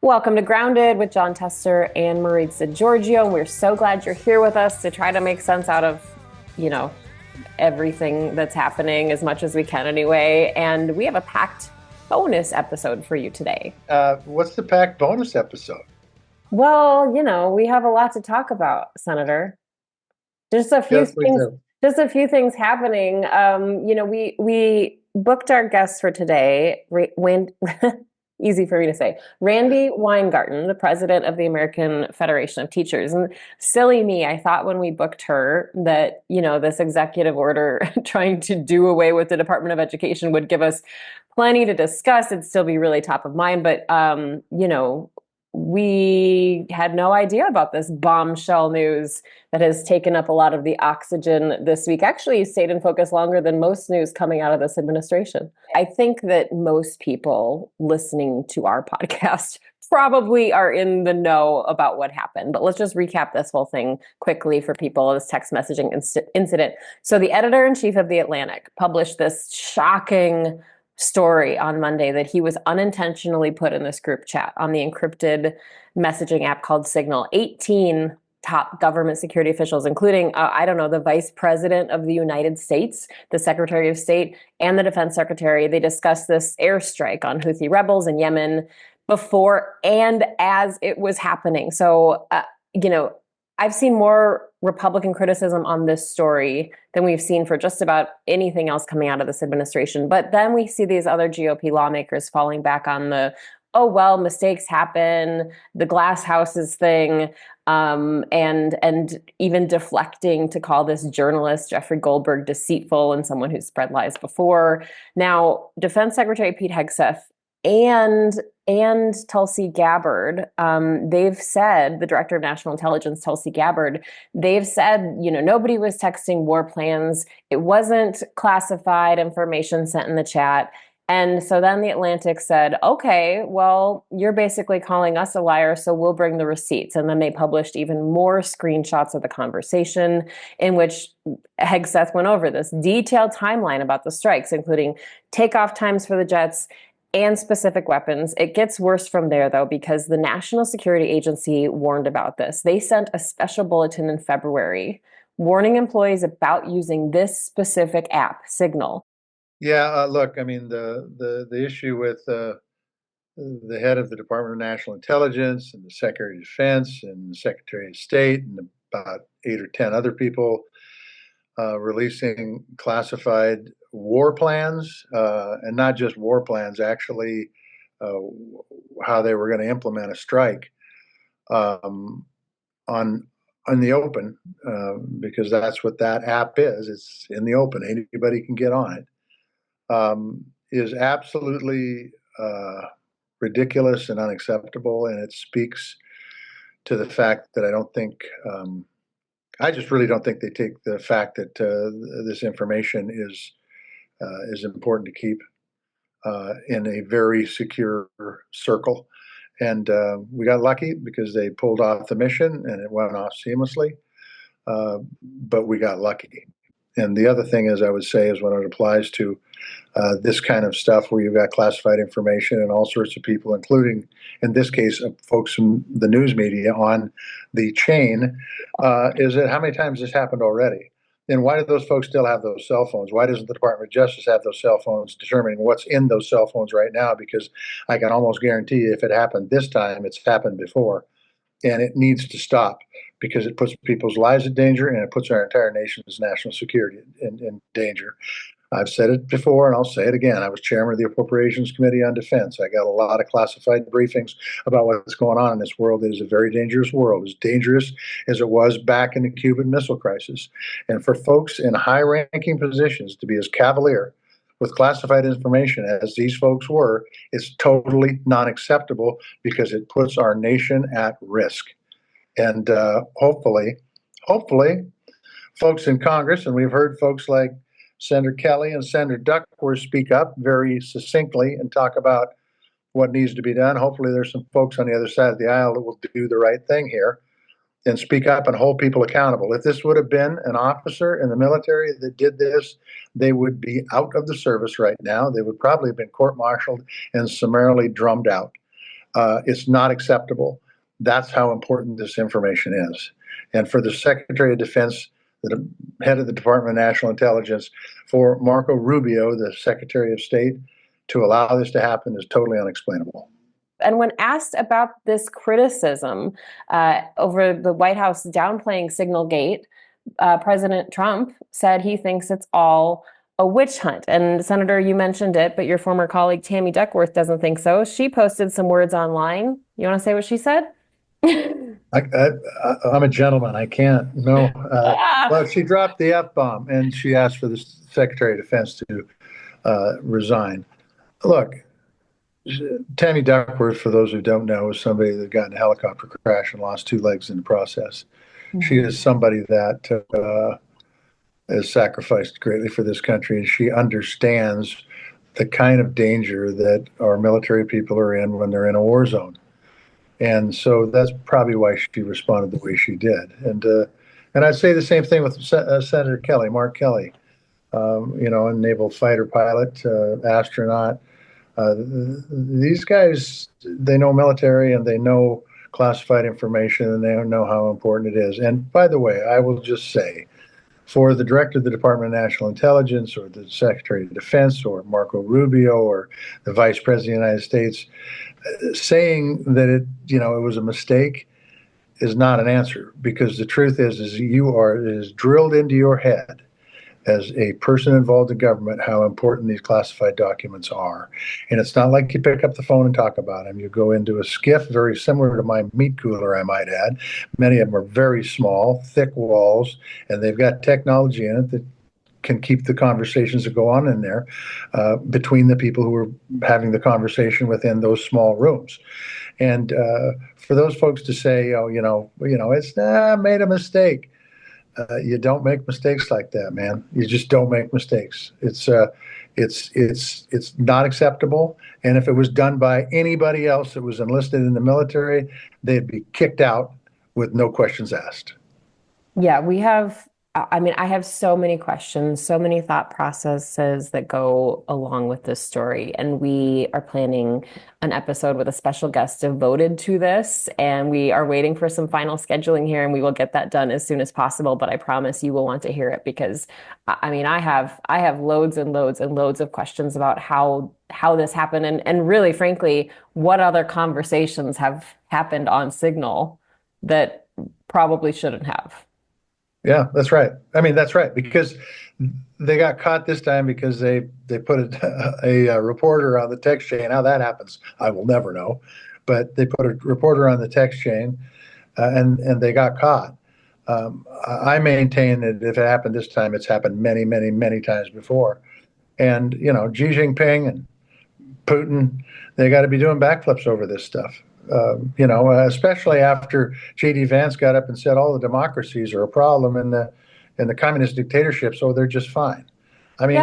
Welcome to Grounded with Jon Tester and Maritsa Giorgio. And we're so glad you're here with us to try to make sense out of, everything that's happening as much as we can anyway. And we have a packed bonus episode for you today. What's the packed bonus episode? Well, we have a lot to talk about, Senator. Just a few things happening. We booked our guests for today. Easy for me to say. Randi Weingarten, the president of the American Federation of Teachers. And silly me, I thought when we booked her that, this executive order trying to do away with the Department of Education would give us plenty to discuss. It'd still be really top of mind. But, we had no idea about this bombshell news that has taken up a lot of the oxygen this week. Actually, stayed in focus longer than most news coming out of this administration. I think that most people listening to our podcast probably are in the know about what happened. But let's just recap this whole thing quickly for people, this text messaging incident. So the editor-in-chief of The Atlantic published this shocking story on Monday that he was unintentionally put in this group chat on the encrypted messaging app called Signal. 18 top government security officials, including, the vice president of the United States, the secretary of state, and the defense secretary. They discussed this airstrike on Houthi rebels in Yemen before and as it was happening. So, I've seen more Republican criticism on this story than we've seen for just about anything else coming out of this administration. But then we see these other GOP lawmakers falling back on the, mistakes happen, the glass houses thing, and even deflecting to call this journalist, Jeffrey Goldberg, deceitful and someone who's spread lies before. Now, Defense Secretary Pete Hegseth and Tulsi Gabbard, they've said, the director of national intelligence, Tulsi Gabbard, they've said, nobody was texting war plans. It wasn't classified information sent in the chat. And so then The Atlantic said, okay, well, you're basically calling us a liar, so we'll bring the receipts. And then they published even more screenshots of the conversation in which Hegseth went over this detailed timeline about the strikes, including takeoff times for the jets and specific weapons. It gets worse from there, though, because the National Security Agency warned about this. They sent a special bulletin in February warning employees about using this specific app, Signal. Yeah, look, I mean, the issue with the head of the Department of National Intelligence and the Secretary of Defense and the Secretary of State and about 8 or 10 other people releasing classified war plans, and not just war plans, actually how they were going to implement a strike on the open, because that's what that app is. It's in the open. Anybody can get on it. Is absolutely ridiculous and unacceptable, and it speaks to the fact that I just really don't think they take the fact that this information is important to keep in a very secure circle. And we got lucky because they pulled off the mission and it went off seamlessly. But we got lucky. And the other thing is, I would say, is when it applies to this kind of stuff where you've got classified information and all sorts of people, including, in this case, folks from the news media on the chain, is that how many times this happened already? And why do those folks still have those cell phones? Why doesn't the Department of Justice have those cell phones determining what's in those cell phones right now? Because I can almost guarantee you if it happened this time, it's happened before. And it needs to stop because it puts people's lives in danger and it puts our entire nation's national security in danger. I've said it before and I'll say it again. I was chairman of the Appropriations Committee on Defense. I got a lot of classified briefings about what's going on in this world. It is a very dangerous world, as dangerous as it was back in the Cuban Missile Crisis. And for folks in high-ranking positions to be as cavalier with classified information as these folks were, is totally not acceptable because it puts our nation at risk. And hopefully, folks in Congress, and we've heard folks like Senator Kelly and Senator Duckworth speak up very succinctly and talk about what needs to be done. Hopefully there's some folks on the other side of the aisle that will do the right thing here and speak up and hold people accountable. If this would have been an officer in the military that did this, they would be out of the service right now. They would probably have been court-martialed and summarily drummed out. It's not acceptable. That's how important this information is. And for the Secretary of Defense, the head of the Department of National Intelligence, for Marco Rubio, the Secretary of State, to allow this to happen is totally unexplainable. And when asked about this criticism over the White House downplaying Signalgate, President Trump said he thinks it's all a witch hunt. And Senator, you mentioned it, but your former colleague Tammy Duckworth doesn't think so. She posted some words online. You want to say what she said? I'm a gentleman. I can't. No. Well, she dropped the F-bomb and she asked for the Secretary of Defense to resign. Look, Tammy Duckworth, for those who don't know, is somebody that got in a helicopter crash and lost 2 legs in the process. Mm-hmm. She is somebody that has sacrificed greatly for this country, and she understands the kind of danger that our military people are in when they're in a war zone. And so that's probably why she responded the way she did. And I'd say the same thing with Senator Kelly, Mark Kelly, a naval fighter pilot, astronaut. These guys, they know military and they know classified information and they know how important it is. And by the way, I will just say, for the director of the Department of National Intelligence or the Secretary of Defense or Marco Rubio or the Vice President of the United States, saying that it was a mistake is not an answer, because the truth is it is drilled into your head as a person involved in government how important these classified documents are. And it's not like you pick up the phone and talk about them. You go into a skiff very similar to my meat cooler, I might add. Many of them are very small, thick walls, and they've got technology in it that can keep the conversations that go on in there between the people who are having the conversation within those small rooms. And for those folks to say, it's made a mistake. You don't make mistakes like that, man. You just don't make mistakes. It's not acceptable. And if it was done by anybody else that was enlisted in the military, they'd be kicked out with no questions asked. Yeah, I have so many questions, so many thought processes that go along with this story. And we are planning an episode with a special guest devoted to this. And we are waiting for some final scheduling here, and we will get that done as soon as possible. But I promise you will want to hear it, because I have loads and loads and loads of questions about how this happened, and really, frankly, what other conversations have happened on Signal that probably shouldn't have. Yeah, that's right. I mean, that's right, because they got caught this time because they put a reporter on the text chain. How that happens, I will never know. But they put a reporter on the text chain, and they got caught. I maintain that if it happened this time, it's happened many, many, many times before. And Xi Jinping and Putin, they got to be doing backflips over this stuff. Especially after J.D. Vance got up and said all the democracies are a problem in the communist dictatorships, so they're just fine. I mean,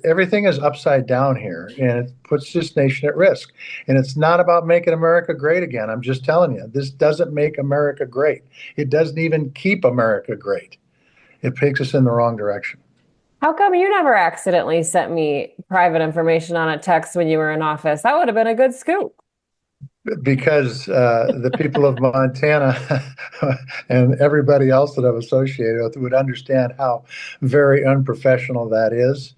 everything is upside down here, and it puts this nation at risk. And it's not about making America great again. I'm just telling you, this doesn't make America great. It doesn't even keep America great. It takes us in the wrong direction. How come you never accidentally sent me private information on a text when you were in office? That would have been a good scoop. Because the people of Montana and everybody else that I'm associated with would understand how very unprofessional that is,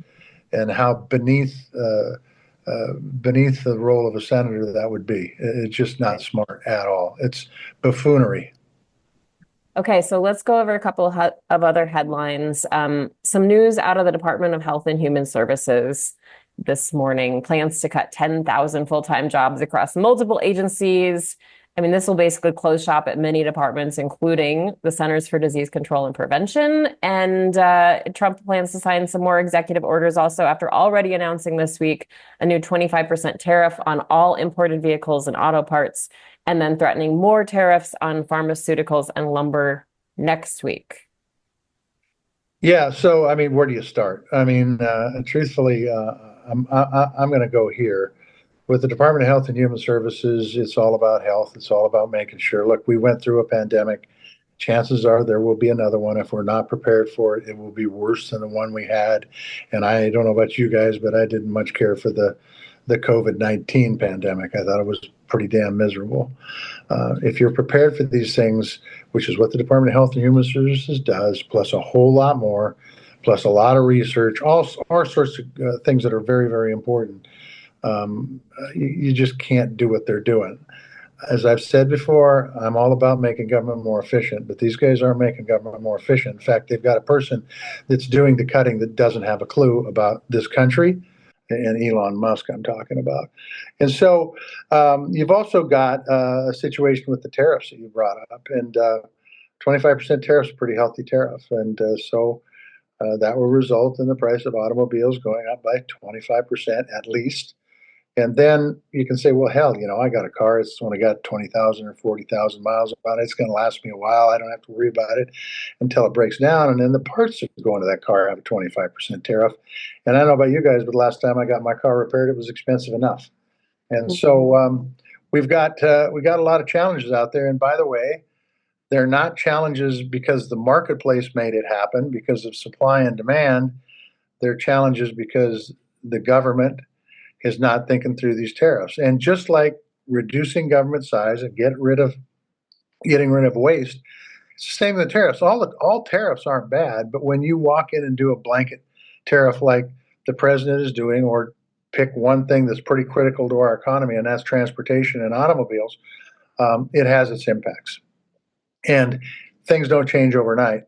and how beneath the role of a senator that would be. It's just not smart at all. It's buffoonery. Okay, so let's go over a couple of other headlines. Some news out of the Department of Health and Human Services this morning: plans to cut 10,000 full-time jobs across multiple agencies. I mean, this will basically close shop at many departments, including the Centers for Disease Control and Prevention. And Trump plans to sign some more executive orders also, after already announcing this week a new 25% tariff on all imported vehicles and auto parts, and then threatening more tariffs on pharmaceuticals and lumber next week. Yeah, so I mean, where do you start? I mean, truthfully, I'm going to go here. With the Department of Health and Human Services, it's all about health. It's all about making sure, look, we went through a pandemic. Chances are there will be another one. If we're not prepared for it, it will be worse than the one we had. And I don't know about you guys, but I didn't much care for the the COVID-19 pandemic. I thought it was pretty damn miserable. If you're prepared for these things, which is what the Department of Health and Human Services does, plus a whole lot more, plus a lot of research, all sorts of things that are very, very important, you just can't do what they're doing. As I've said before, I'm all about making government more efficient, but these guys aren't making government more efficient. In fact, they've got a person that's doing the cutting that doesn't have a clue about this country, and Elon Musk I'm talking about. And so you've also got a situation with the tariffs that you brought up, and 25% tariffs is a pretty healthy tariff. And so that will result in the price of automobiles going up by 25% at least. And then you can say, well, hell, I got a car. It's only got 20,000 or 40,000 miles on it. It's going to last me a while. I don't have to worry about it until it breaks down. And then the parts that go into that car have a 25% tariff. And I don't know about you guys, but last time I got my car repaired, it was expensive enough. And so we got a lot of challenges out there. And by the way, they're not challenges because the marketplace made it happen because of supply and demand. They're challenges because the government is not thinking through these tariffs. And just like reducing government size and getting rid of waste, it's the same with the tariffs. All tariffs aren't bad, but when you walk in and do a blanket tariff like the president is doing, or pick one thing that's pretty critical to our economy, and that's transportation and automobiles, it has its impacts. And things don't change overnight.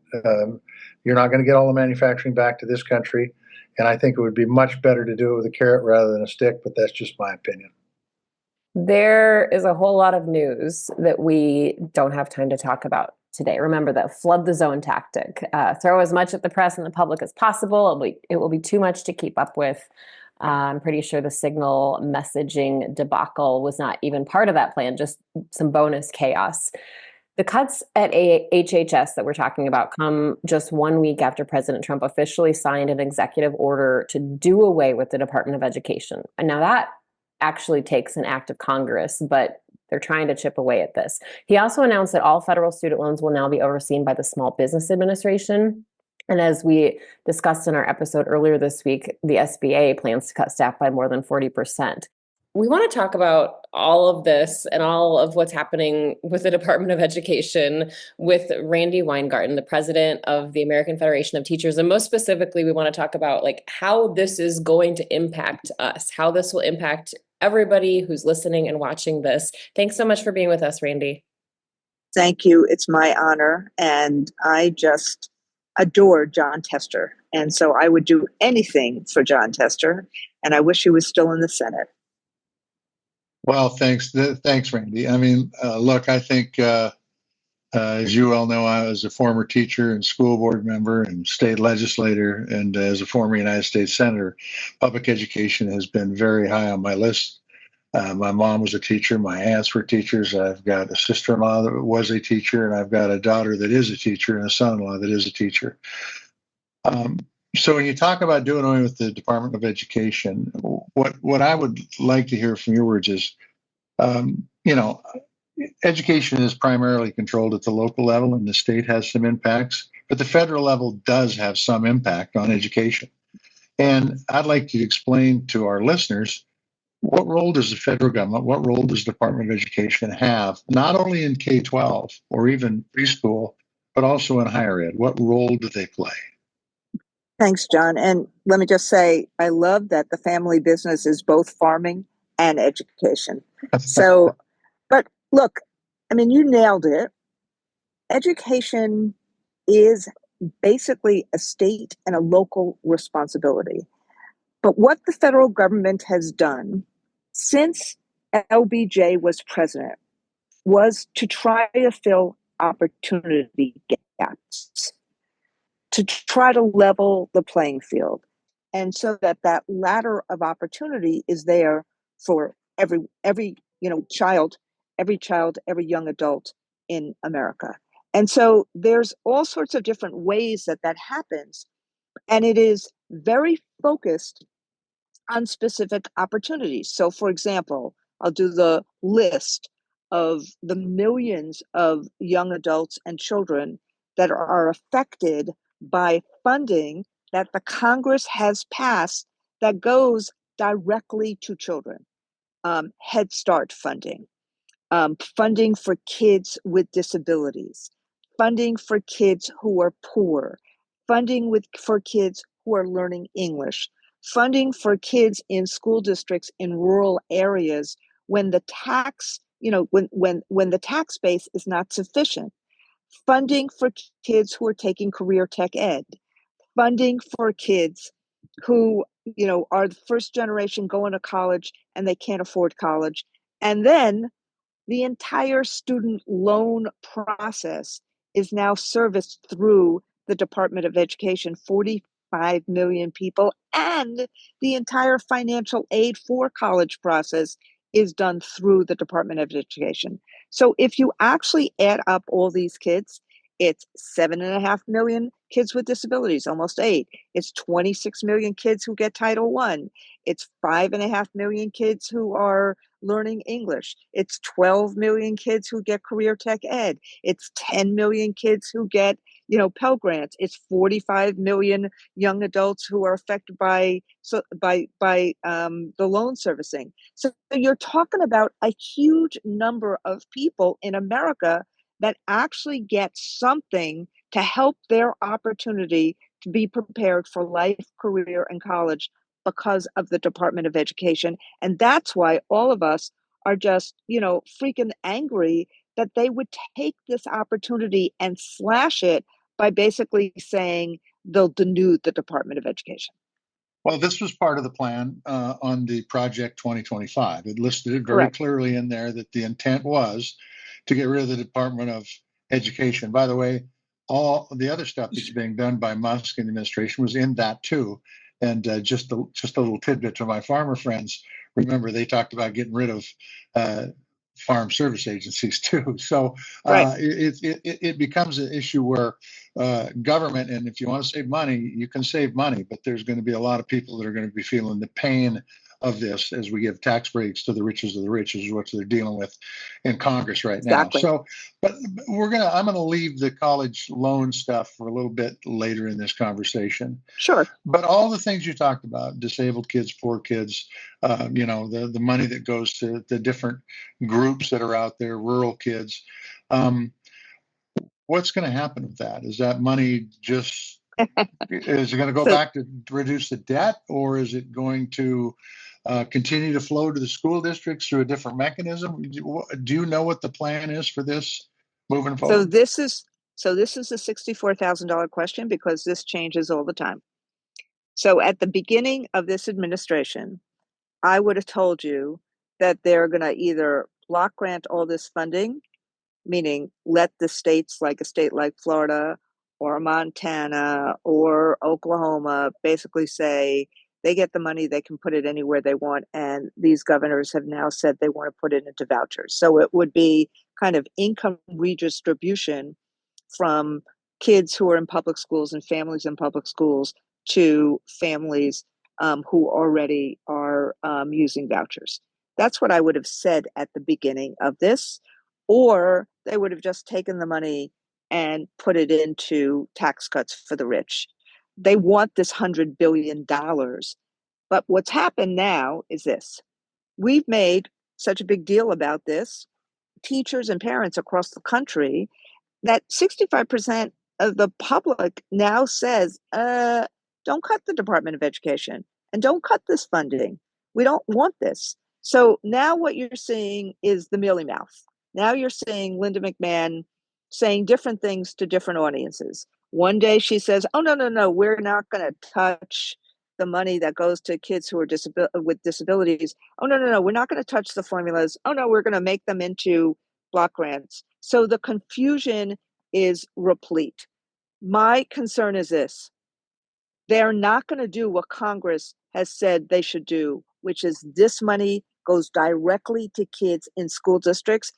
You're not going to get all the manufacturing back to this country. And I think it would be much better to do it with a carrot rather than a stick, but that's just my opinion. There is a whole lot of news that we don't have time to talk about today. Remember that flood the zone tactic. Throw as much at the press and the public as possible. It will be too much to keep up with. I'm pretty sure the signal messaging debacle was not even part of that plan, just some bonus chaos. The cuts at HHS that we're talking about come just 1 week after President Trump officially signed an executive order to do away with the Department of Education. And now that actually takes an act of Congress, but they're trying to chip away at this. He also announced that all federal student loans will now be overseen by the Small Business Administration. And as we discussed in our episode earlier this week, the SBA plans to cut staff by more than 40%. We want to talk about all of this and all of what's happening with the Department of Education with Randi Weingarten, the president of the American Federation of Teachers. And most specifically, we want to talk about how this is going to impact us, how this will impact everybody who's listening and watching this. Thanks so much for being with us, Randi. Thank you. It's my honor. And I just adore Jon Tester. And so I would do anything for Jon Tester. And I wish he was still in the Senate. Well, thanks, Randi. I mean, look, I think, as you all know, I was a former teacher and school board member and state legislator, and as a former United States Senator, public education has been very high on my list. My mom was a teacher. My aunts were teachers. I've got a sister-in-law that was a teacher, and I've got a daughter that is a teacher and a son-in-law that is a teacher. So when you talk about doing away with the Department of Education, what I would like to hear from your words is, education is primarily controlled at the local level, and the state has some impacts, but the federal level does have some impact on education. And I'd like to explain to our listeners, what role does the federal government, what role does the Department of Education have, not only in K-12 or even preschool, but also in higher ed? What role do they play? Thanks, John. And let me just say, I love that the family business is both farming and education. So, but look, I mean, you nailed it. Education is basically a state and a local responsibility. But what the federal government has done since LBJ was president was to try to fill opportunity gaps, to try to level the playing field, and so that ladder of opportunity is there for every child, every young adult in America. And so there's all sorts of different ways that happens, and it is very focused on specific opportunities. So, for example, I'll do the list of the millions of young adults and children that are affected by funding that the Congress has passed that goes directly to children. Head Start funding, funding for kids with disabilities, funding for kids who are poor, for kids who are learning English, funding for kids in school districts in rural areas when the tax, when the tax base is not sufficient, funding for kids who are taking career tech ed, funding for kids who, are the first generation going to college and they can't afford college. And then the entire student loan process is now serviced through the Department of Education, 45 million people, and the entire financial aid for college process is done through the Department of Education. So if you actually add up all these kids, it's 7.5 million kids with disabilities, almost 8. It's 26 million kids who get Title I. It's 5.5 million kids who are learning English. It's 12 million kids who get career tech ed. It's 10 million kids who get, Pell Grants. It's 45 million young adults who are affected by the loan servicing. So you're talking about a huge number of people in America that actually get something to help their opportunity to be prepared for life, career, and college because of the Department of Education. And that's why all of us are just, freaking angry that they would take this opportunity and slash it by basically saying they'll denude the Department of Education. Well, this was part of the plan on the Project 2025. It listed it very Correct. clearly in there that the intent was to get rid of the Department of Education. By the way, all the other stuff that's being done by Musk and the administration was in that too. And just a little tidbit to my farmer friends. Remember, they talked about getting rid of farm service agencies too. So Right. it becomes an issue where government, and if you want to save money, you can save money, but there's going to be a lot of people that are going to be feeling the pain of this as we give tax breaks to the richest of the rich, is what they're dealing with in Congress right Exactly. now. So, but I'm gonna leave the college loan stuff for a little bit later in this conversation. Sure. But all the things you talked about, disabled kids, poor kids, the money that goes to the different groups that are out there, rural kids. What's going to happen with that? Is that money is it going to go So, back to reduce the debt, or is it going to continue to flow to the school districts through a different mechanism? Do you know what the plan is for this moving so forward? this is a $64,000 question because this changes all the time. So at the beginning of this administration, I would have told you that they're going to either block grant all this funding, meaning let the states, like a state like Florida or Montana or Oklahoma, basically say they get the money, they can put it anywhere they want. And these governors have now said they want to put it into vouchers. So it would be kind of income redistribution from kids who are in public schools and families in public schools to families who already are using vouchers. That's what I would have said at the beginning of this. Or they would have just taken the money and put it into tax cuts for the rich. They want this $100 billion. But what's happened now is this: we've made such a big deal about this, teachers and parents across the country, that 65% of the public now says, don't cut the Department of Education and don't cut this funding. We don't want this. So now what you're seeing is the mealy mouth. Now you're seeing Linda McMahon saying different things to different audiences. One day she says, oh, no, we're not going to touch the money that goes to kids who are with disabilities. Oh, no, we're not going to touch the formulas. Oh, no, we're going to make them into block grants. So the confusion is replete. My concern is this: they're not going to do what Congress has said they should do, which is this money goes directly to kids in school districts.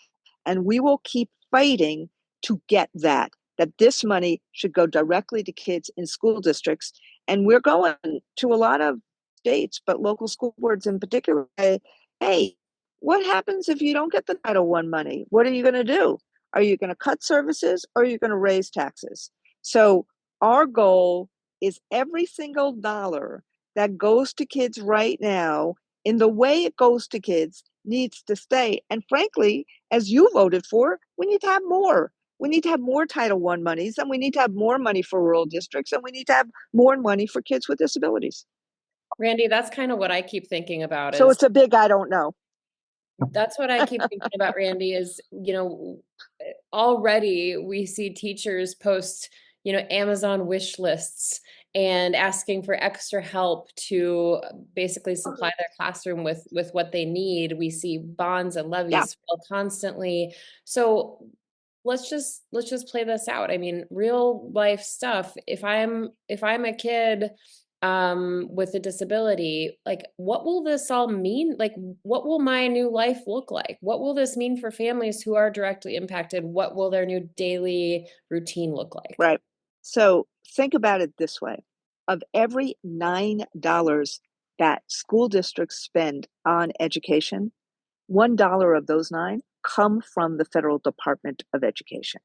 And we will keep fighting to get that this money should go directly to kids in school districts. And we're going to a lot of states, but local school boards in particular, say, hey, what happens if you don't get the Title I money? What are you going to do? Are you going to cut services, or are you going to raise taxes? So our goal is every single dollar that goes to kids right now in the way it goes to kids needs to stay. And frankly, as you voted for, we need to have more. We need to have more Title I monies, and we need to have more money for rural districts, and we need to have more money for kids with disabilities. Randy, that's kind of what I keep thinking about So is it's a big I don't know. that's what I keep thinking about, Randy, is, already we see teachers post, Amazon wish lists and asking for extra help to basically supply their classroom with what they need. We see bonds and Yeah, levies fail constantly. So let's just play this out. I mean, real life stuff. If I'm a kid with a disability, like, what will this all mean? Like, what will my new life look like? What will this mean for families who are directly impacted? What will their new daily routine look like? right. So think about it this way. Of every $9 that school districts spend on education, $1 of those 9 come from the federal Department of Education.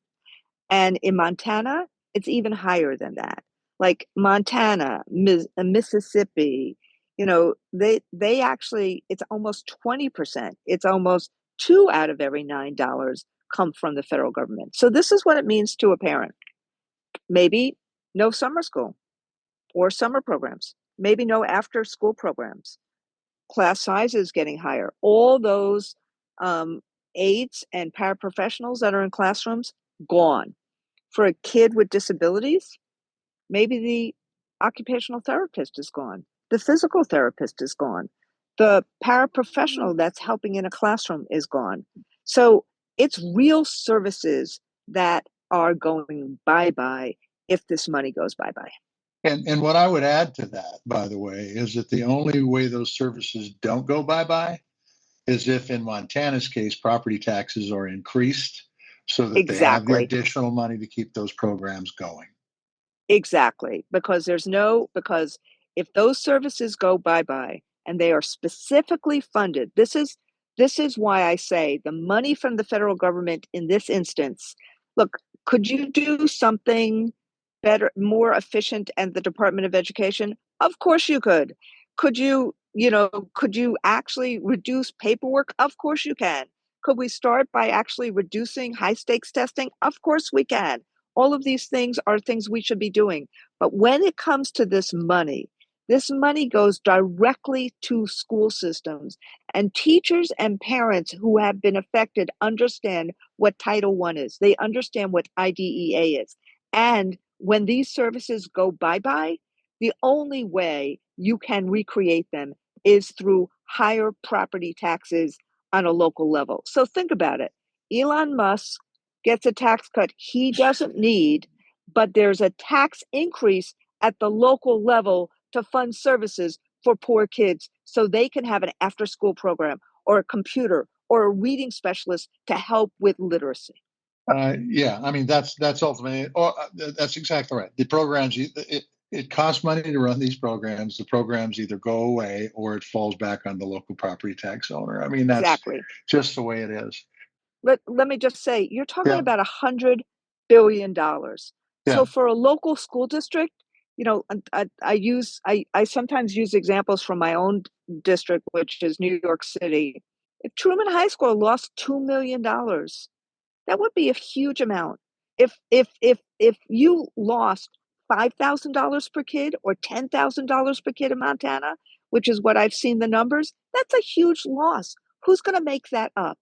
And in Montana, it's even higher than that. Like Montana, Mississippi, they actually, it's almost 20%. It's almost 2 out of every $9 come from the federal government. So this is what it means to a parent. Maybe no summer school or summer programs, maybe no after school programs, class sizes getting higher, all those um, aides and paraprofessionals that are in classrooms gone. For a kid with disabilities, maybe the occupational therapist is gone, the physical therapist is gone, the paraprofessional that's helping in a classroom is gone. So it's real services that are going bye-bye if this money goes bye-bye. And what I would add to that, by the way, is that the only way those services don't go bye-bye is if, in Montana's case, property taxes are increased so that they have the Exactly. additional money to keep those programs going. Exactly. Because if those services go bye-bye and they are specifically funded, this is why I say the money from the federal government in this instance, look, could you do something better, more efficient at the Department of Education? Of course you could. Could you actually reduce paperwork? Of course you can. Could we start by actually reducing high stakes testing? Of course we can. All of these things are things we should be doing. But when it comes to this money goes directly to school systems. And teachers and parents who have been affected understand what Title I is. They understand what IDEA is. And when these services go bye-bye, the only way you can recreate them is through higher property taxes on a local level. So think about it. Elon Musk gets a tax cut he doesn't need, but there's a tax increase at the local level to fund services for poor kids so they can have an after school program or a computer or a reading specialist to help with literacy. Yeah, I mean that's ultimately, that's exactly right. The programs, it costs money to run these programs. The programs either go away or it falls back on the local property tax owner. I mean, that's Exactly. just the way it is. Let me just say, you're talking Yeah, about $100 billion. yeah. So for a local school district, I sometimes use examples from my own district, which is New York City. If Truman High School lost $2 million, that would be a huge amount. If you lost $5,000 per kid or $10,000 per kid in Montana, which is what I've seen the numbers, that's a huge loss. Who's going to make that up?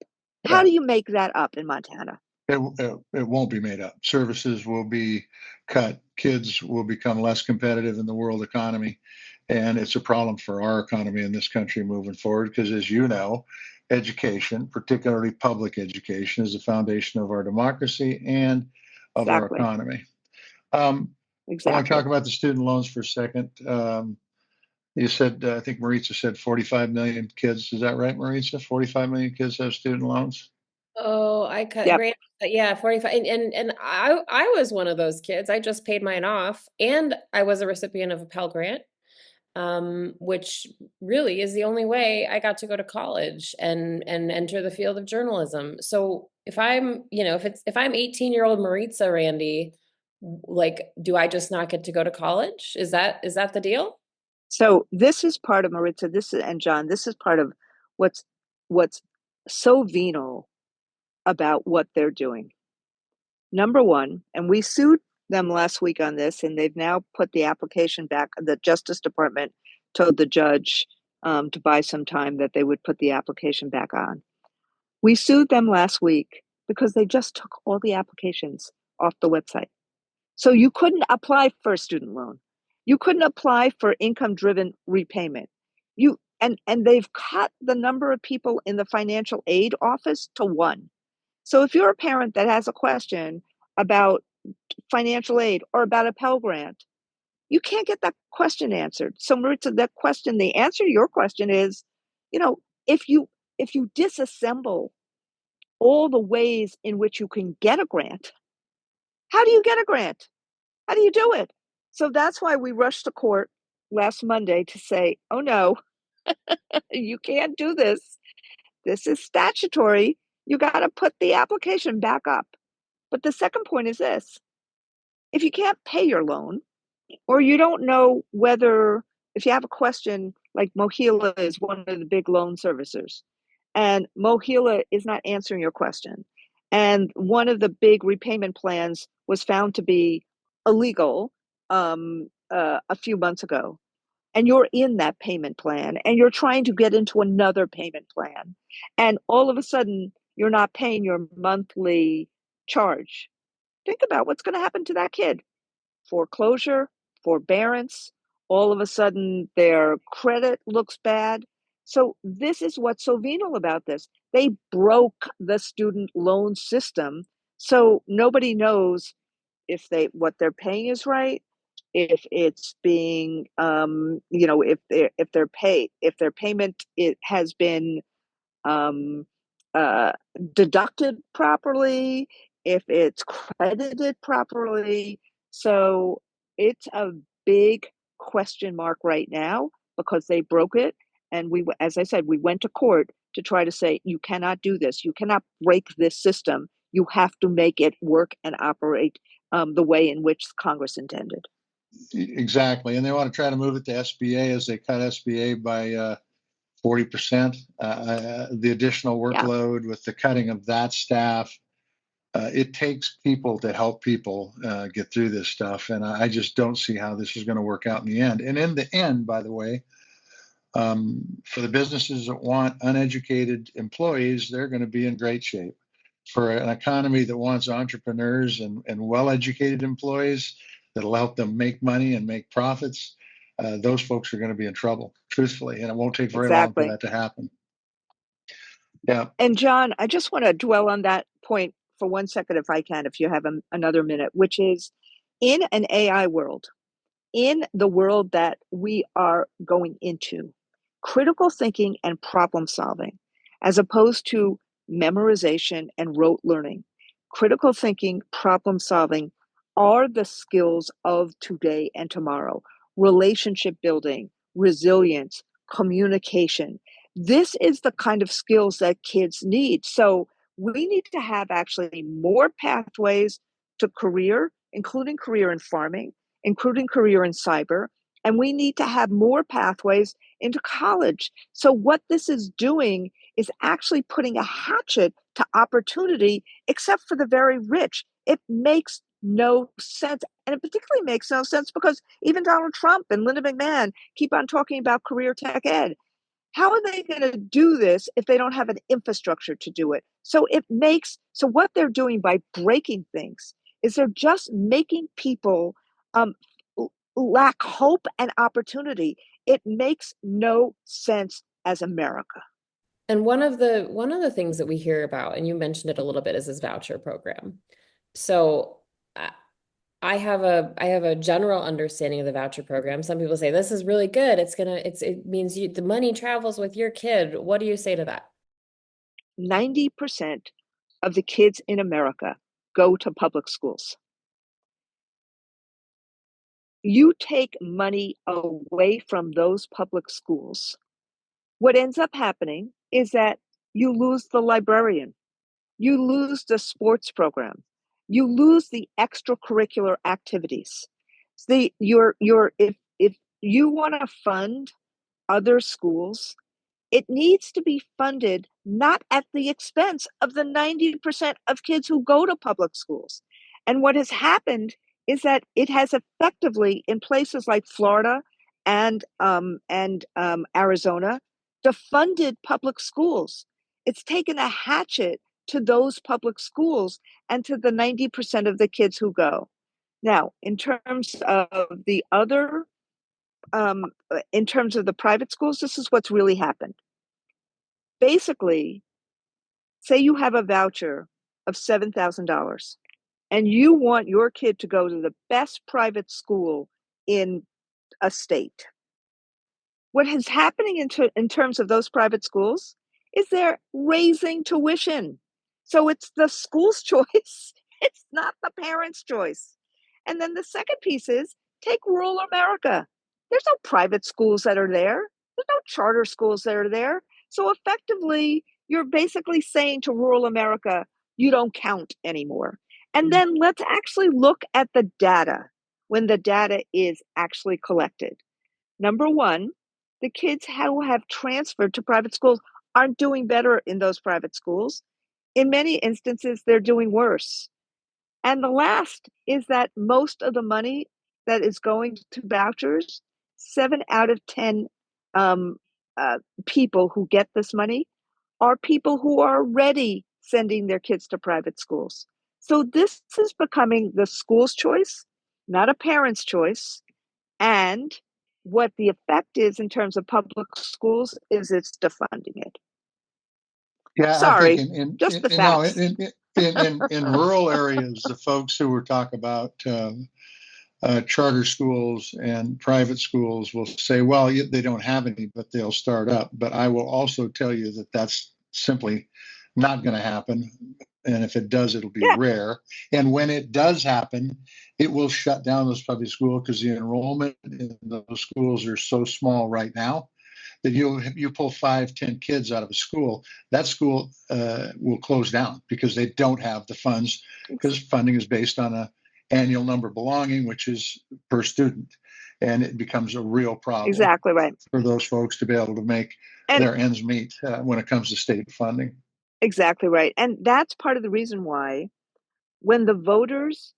How Yeah. do you make that up in Montana? It won't be made up. Services will be cut. Kids will become less competitive in the world economy. And it's a problem for our economy in this country moving forward because, as you know, education, particularly public education, is the foundation of our democracy and of our Exactly. economy. I want to talk Exactly. about the student loans for a second. You said, I think Maritsa said 45 million kids. Is that right, Maritsa? 45 million kids have student loans? Oh, I cut Yep. grant. Yeah, 45. And I was one of those kids. I just paid mine off, and I was a recipient of a Pell Grant, which really is the only way I got to go to college and enter the field of journalism. So if I'm, if I'm 18-year-old Maritza, Randy, like, do I just not get to go to college? Is that the deal? So this is part of Maritza, and John, this is part of what's what's so venal about what they're doing. Number one, and we sued them last week on this, and they've now put the application back. The Justice Department told the judge to buy some time that they would put the application back on. We sued them last week because they just took all the applications off the website. So you couldn't apply for a student loan. You couldn't apply for income-driven repayment. And they've cut the number of people in the financial aid office to one. So if you're a parent that has a question about financial aid or about a Pell Grant, you can't get that question answered. So Maritza, that question, the answer to your question is, you know, if you disassemble all the ways in which you can get a grant, how do you get a grant? How do you do it? So that's why we rushed to court last Monday to say, oh no, you can't do this. This is statutory. You got to put the application back up. But the second point is this: if you can't pay your loan, or you don't know whether, if you have a question, like Mohila is one of the big loan servicers, and Mohila is not answering your question, and one of the big repayment plans was found to be illegal a few months ago, and you're in that payment plan, and you're trying to get into another payment plan, and all of a sudden you're not paying your monthly charge. Think about what's going to happen to that kid. Foreclosure, forbearance, all of a sudden their credit looks bad. So this is what's so venal about this. They broke the student loan system, so nobody knows if what they're paying is right, if it's being if their payment it has been um, uh, deducted properly, if it's credited properly. So it's a big question mark right now because they broke it. And we, as I said, we went to court to try to say, you cannot do this. You cannot break this system. You have to make it work and operate the way in which Congress intended. Exactly. And they want to try to move it to SBA as they cut SBA by 40%. The additional workload with the cutting of that staff, it takes people to help people get through this stuff. And I just don't see how this is going to work out in the end. And in the end, by the way, for the businesses that want uneducated employees, they're going to be in great shape. For an economy that wants entrepreneurs and well-educated employees that'll help them make money and make profits, those folks are going to be in trouble, truthfully, and it won't take very long for that to happen. Yeah. And John, I just want to dwell on that point for 1 second, if I can, if you have another minute, which is in an AI world, in the world that we are going into, critical thinking and problem solving, as opposed to memorization and rote learning, critical thinking, problem solving are the skills of today and tomorrow. Relationship building, resilience, communication. This is the kind of skills that kids need. So we need to have actually more pathways to career, including career in farming, including career in cyber, and we need to have more pathways into college. So what this is doing is actually putting a hatchet to opportunity, except for the very rich. It makes no sense. And it particularly makes no sense because even Donald Trump and Linda McMahon keep on talking about career tech ed. How are they going to do this if they don't have an infrastructure to do it? So what they're doing by breaking things is they're just making people lack hope and opportunity. It makes no sense as America. And one of the things that we hear about, and you mentioned it a little bit, is this voucher program. So I have a general understanding of the voucher program. Some people say this is really good. It means the money travels with your kid. What do you say to that? 90% of the kids in America go to public schools. You take money away from those public schools, what ends up happening is that you lose the librarian, you lose the sports program, you lose the extracurricular activities. If you want to fund other schools, it needs to be funded not at the expense of the 90% of kids who go to public schools. And what has happened is that it has effectively, in places like Florida and Arizona, defunded public schools. It's taken a hatchet to those public schools and to the 90% of the kids who go. Now, in terms of the private schools, this is what's really happened. Basically, say you have a voucher of $7,000 and you want your kid to go to the best private school in a state. What is happening in terms of those private schools is they're raising tuition. So it's the school's choice, it's not the parent's choice. And then the second piece is take rural America. There's no private schools that are there, there's no charter schools that are there. So effectively, you're basically saying to rural America, you don't count anymore. And then let's actually look at the data when the data is actually collected. Number one, the kids who have transferred to private schools aren't doing better in those private schools. In many instances, they're doing worse. And the last is that most of the money that is going to vouchers, 7 out of 10 um, people who get this money are people who are already sending their kids to private schools. So this is becoming the school's choice, not a parent's choice. And what the effect is in terms of public schools is it's defunding it. Yeah, I think Sorry, just the facts. in rural areas, the folks who were talking about charter schools and private schools will say, well, they don't have any, but they'll start up. But I will also tell you that that's simply not going to happen. And if it does, it'll be rare. And when it does happen, it will shut down those public schools because the enrollment in those schools are so small right now that you pull 5-10 kids out of a school, that school will close down because they don't have the funds, because funding is based on a annual number belonging, which is per student. And it becomes a real problem. Exactly right. For those folks to be able to make their ends meet when it comes to state funding. Exactly right. And that's part of the reason why when the voters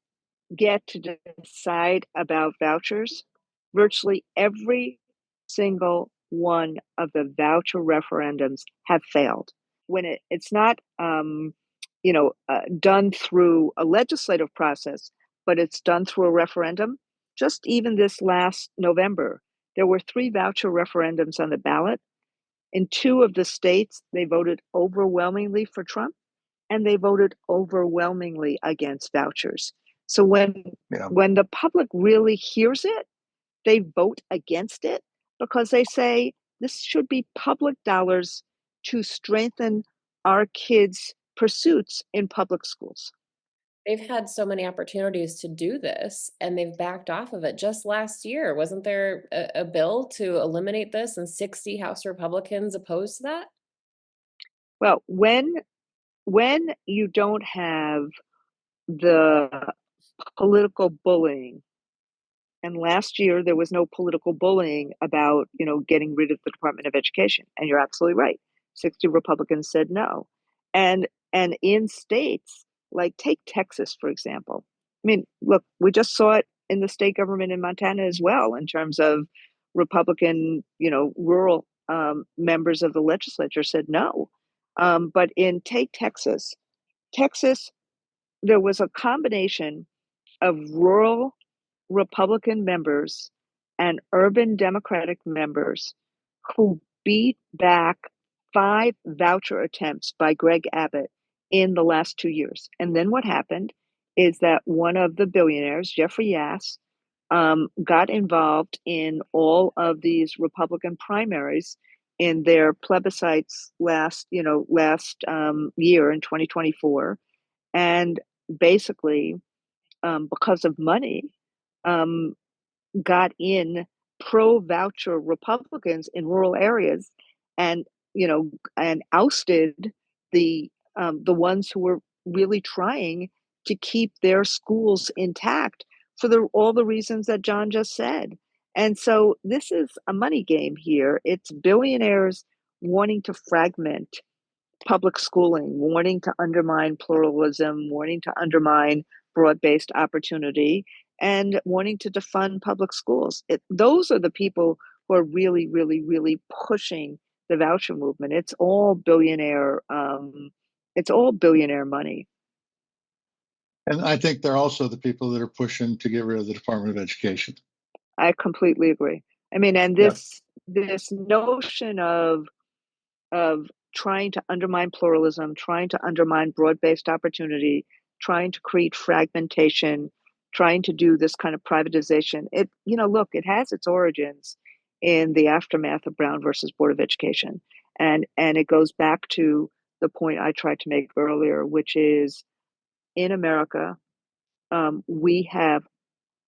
get to decide about vouchers, virtually every single one of the voucher referendums have failed. When it's not done through a legislative process, but it's done through a referendum. Just even this last November, there were 3 voucher referendums on the ballot. In 2 of the states, they voted overwhelmingly for Trump, and they voted overwhelmingly against vouchers. So when the public really hears it, they vote against it because they say this should be public dollars to strengthen our kids' pursuits in public schools. They've had so many opportunities to do this and they've backed off of it. Just last year, wasn't there a bill to eliminate this and 60 House Republicans opposed to that? Well, when you don't have the political bullying, and last year there was no political bullying about, getting rid of the Department of Education. And you're absolutely right. 60 Republicans said no. And in states like take Texas, for example. I mean, look, we just saw it in the state government in Montana as well, in terms of Republican, rural members of the legislature said no. But in take Texas, there was a combination of rural Republican members and urban Democratic members who beat back 5 voucher attempts by Greg Abbott in the last 2 years. And then what happened is that one of the billionaires, Jeffrey Yass, got involved in all of these Republican primaries in their plebiscites last year in 2024. And basically, because of money, got in pro-voucher Republicans in rural areas, and ousted the ones who were really trying to keep their schools intact for all the reasons that John just said. And so this is a money game here. It's billionaires wanting to fragment public schooling, wanting to undermine pluralism, wanting to undermine broad-based opportunity, and wanting to defund public schools. Those are the people who are really, really, really pushing the voucher movement. It's all billionaire. It's all billionaire money. And I think they're also the people that are pushing to get rid of the Department of Education. I completely agree. I mean, and this notion of trying to undermine pluralism, trying to undermine broad-based opportunity, trying to create fragmentation, trying to do this kind of privatization. Look, it has its origins in the aftermath of Brown versus Board of Education. And it goes back to the point I tried to make earlier, which is in America, we have,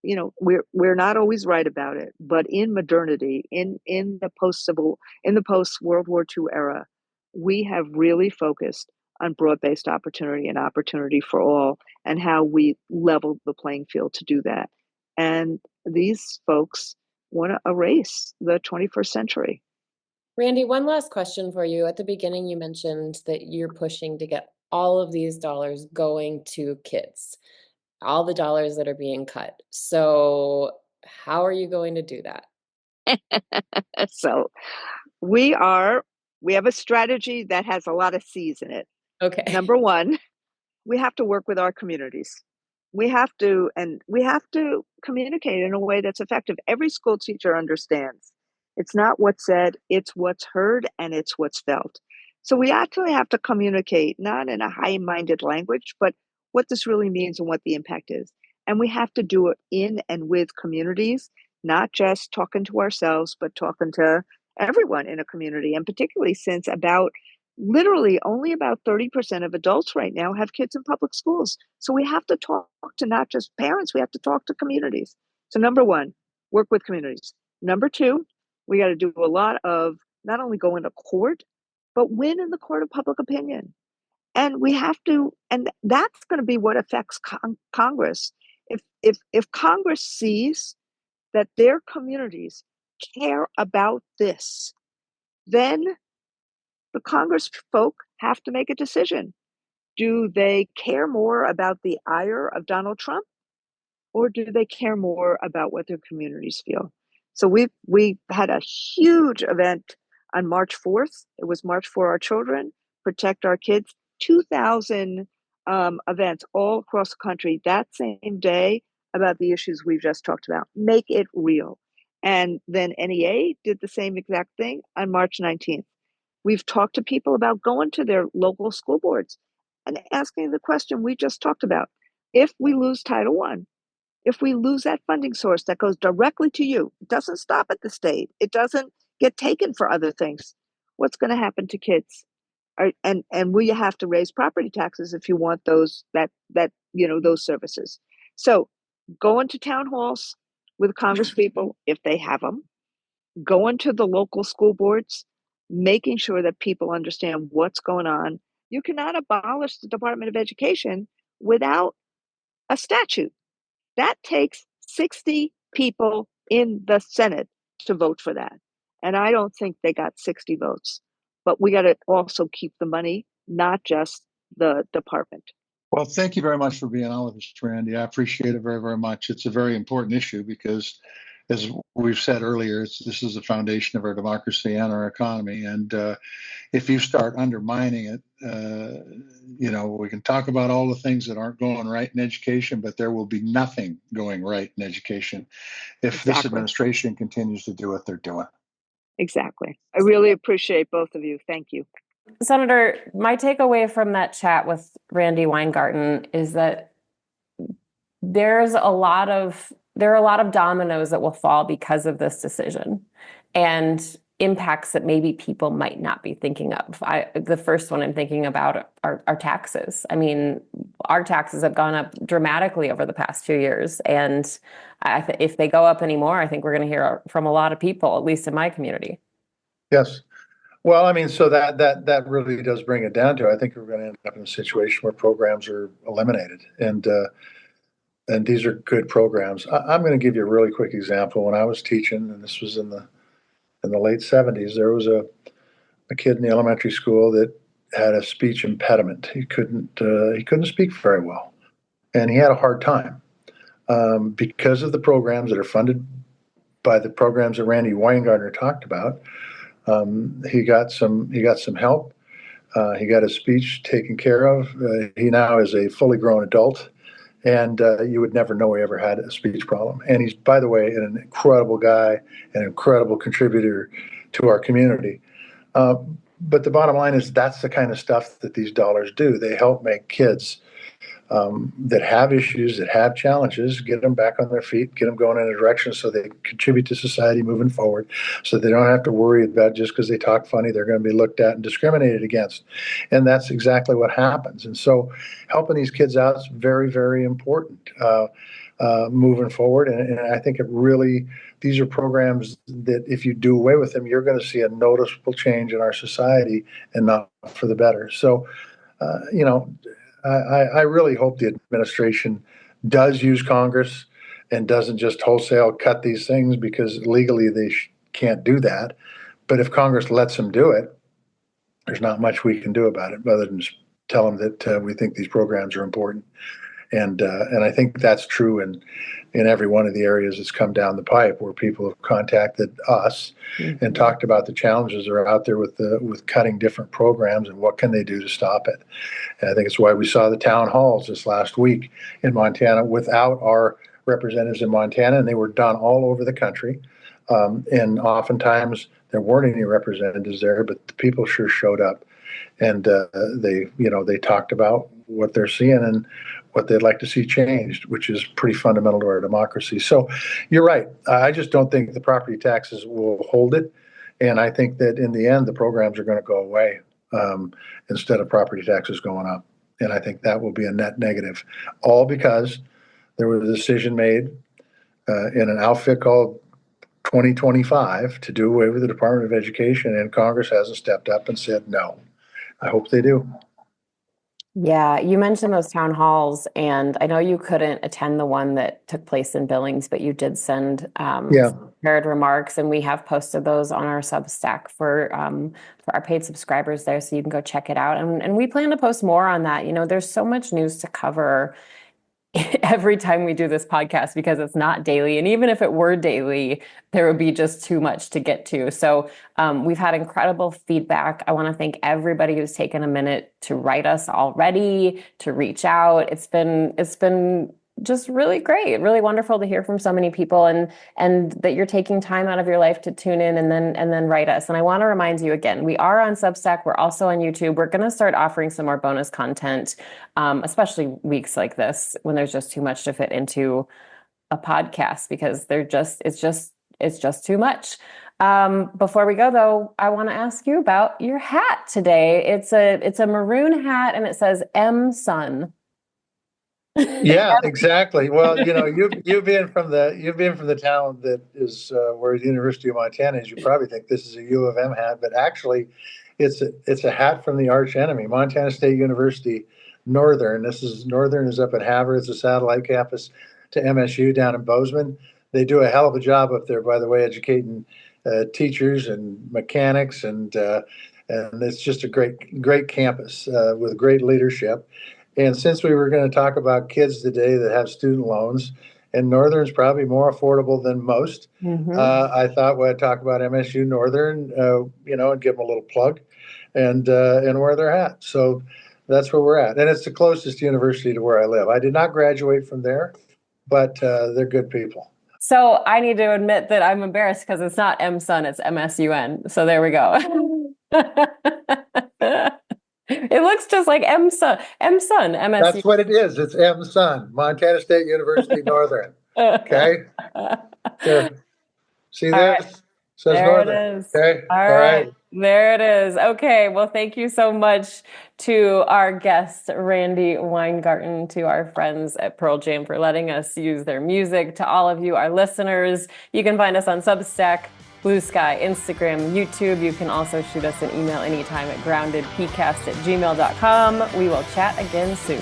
we're not always right about it, but in modernity, in the post World War II era, we have really focused on broad-based opportunity and opportunity for all, and how we leveled the playing field to do that. And these folks want to erase the 21st century. Randi, one last question for you. At the beginning, you mentioned that you're pushing to get all of these dollars going to kids, all the dollars that are being cut. So how are you going to do that? So we have a strategy that has a lot of C's in it. Okay. Number one, we have to work with our communities. We have to communicate in a way that's effective. Every school teacher understands it's not what's said, it's what's heard, and it's what's felt. So we actually have to communicate, not in a high-minded language, but what this really means and what the impact is. And we have to do it in and with communities, not just talking to ourselves, but talking to everyone in a community. And particularly since literally only about 30% of adults right now have kids in public schools. So we have to talk to not just parents, we have to talk to communities. So number one, work with communities. Number two, we got to do a lot of not only go into court, but win in the court of public opinion. And we have to, and that's going to be what affects Congress. If Congress sees that their communities care about this, then the Congress folk have to make a decision. Do they care more about the ire of Donald Trump, or do they care more about what their communities feel? So we had a huge event on March 4th. It was March for Our Children, Protect Our Kids. 2,000 events all across the country that same day about the issues we've just talked about. Make it real. And then NEA did the same exact thing on March 19th. We've talked to people about going to their local school boards and asking the question we just talked about. If we lose Title I, if we lose that funding source that goes directly to you, it doesn't stop at the state, it doesn't get taken for other things, what's going to happen to kids? And will you have to raise property taxes if you want those services? So going to town halls with Congress people, if they have them, going to the local school boards, making sure that people understand what's going on. You cannot abolish the Department of Education without a statute. That takes 60 people in the Senate to vote for that. And I don't think they got 60 votes. But we got to also keep the money, not just the department. Well, thank you very much for being on with us, Randi. I appreciate it very, very much. It's a very important issue because, as we've said earlier, this is the foundation of our democracy and our economy. And if you start undermining it, we can talk about all the things that aren't going right in education, but there will be nothing going right in education if this administration continues to do what they're doing. Exactly. I really appreciate both of you. Thank you. Senator, my takeaway from that chat with Randi Weingarten is that there are a lot of dominoes that will fall because of this decision, and impacts that maybe people might not be thinking of. The first one I'm thinking about are taxes. I mean, our taxes have gone up dramatically over the past few years, and if they go up anymore, I think we're going to hear from a lot of people, at least in my community. Yes. Well, I mean, so that really does bring it down to, I think we're going to end up in a situation where programs are eliminated. And and these are good programs. I'm going to give you a really quick example. When I was teaching, and this was in the late '70s, there was a kid in the elementary school that had a speech impediment. He couldn't speak very well, and he had a hard time because of the programs that are funded by the programs that Randi Weingarten talked about. He got some help. He got his speech taken care of. He now is a fully grown adult, and you would never know he ever had a speech problem. And he's, by the way, an incredible guy, an incredible contributor to our community. But the bottom line is that's the kind of stuff that these dollars do. They help make kids that have issues, that have challenges, get them back on their feet, get them going in a direction so they contribute to society moving forward, so they don't have to worry about just because they talk funny, they're going to be looked at and discriminated against. And that's exactly what happens. And so helping these kids out is very, very important moving forward. And I think these are programs that if you do away with them, you're going to see a noticeable change in our society and not for the better. So, I really hope the administration does use Congress and doesn't just wholesale cut these things, because legally they can't do that. But if Congress lets them do it, there's not much we can do about it other than just tell them that we think these programs are important. And I think that's true in every one of the areas that's come down the pipe where people have contacted us and talked about the challenges that are out there with cutting different programs and what can they do to stop it. And I think it's why we saw the town halls this last week in Montana without our representatives in Montana, and they were done all over the country. And oftentimes there weren't any representatives there, but the people sure showed up, and they talked about what they're seeing and what they'd like to see changed, which is pretty fundamental to our democracy. So you're right. I just don't think the property taxes will hold it. And I think that in the end, the programs are going to go away instead of property taxes going up. And I think that will be a net negative, all because there was a decision made in an outfit called 2025 to do away with the Department of Education, and Congress hasn't stepped up and said no. I hope they do. Yeah, you mentioned those town halls, and I know you couldn't attend the one that took place in Billings, but you did send prepared remarks, and we have posted those on our Substack for our paid subscribers there, so you can go check it out. And we plan to post more on that. There's so much news to cover every time we do this podcast because it's not daily. And even if it were daily, there would be just too much to get to. So we've had incredible feedback. I want to thank everybody who's taken a minute to write us already, to reach out. It's been just really great, really wonderful to hear from so many people, and that you're taking time out of your life to tune in and then write us. And I want to remind you again, we are on Substack. We're also on YouTube. We're going to start offering some more bonus content, especially weeks like this when there's just too much to fit into a podcast, because it's just too much. Before we go though, I want to ask you about your hat today. It's a maroon hat and it says M Sun. Yeah, exactly. Well, you've been from the town that is where the University of Montana is. You probably think this is a U of M hat, but actually, it's a hat from the arch enemy, Montana State University Northern. Northern is up at Havre. It's a satellite campus to MSU down in Bozeman. They do a hell of a job up there, by the way, educating teachers and mechanics, and it's just a great campus with great leadership. And since we were going to talk about kids today that have student loans, and Northern's probably more affordable than most, I thought we'd talk about MSU Northern, and give them a little plug and wear their hat. So that's where we're at. And it's the closest university to where I live. I did not graduate from there, but they're good people. So I need to admit that I'm embarrassed because it's not M-Sun, it's MSUN. So there we go. It looks just like M-Sun, MSU. That's what it is. It's M-Sun, Montana State University Northern. Okay? There. See there? Right. Says there Northern. It is. Okay? All right. There it is. Okay. Well, thank you so much to our guest, Randi Weingarten, to our friends at Pearl Jam for letting us use their music, to all of you, our listeners. You can find us on Substack, Blue Sky, Instagram, YouTube. You can also shoot us an email anytime at groundedpcast@gmail.com. We will chat again soon.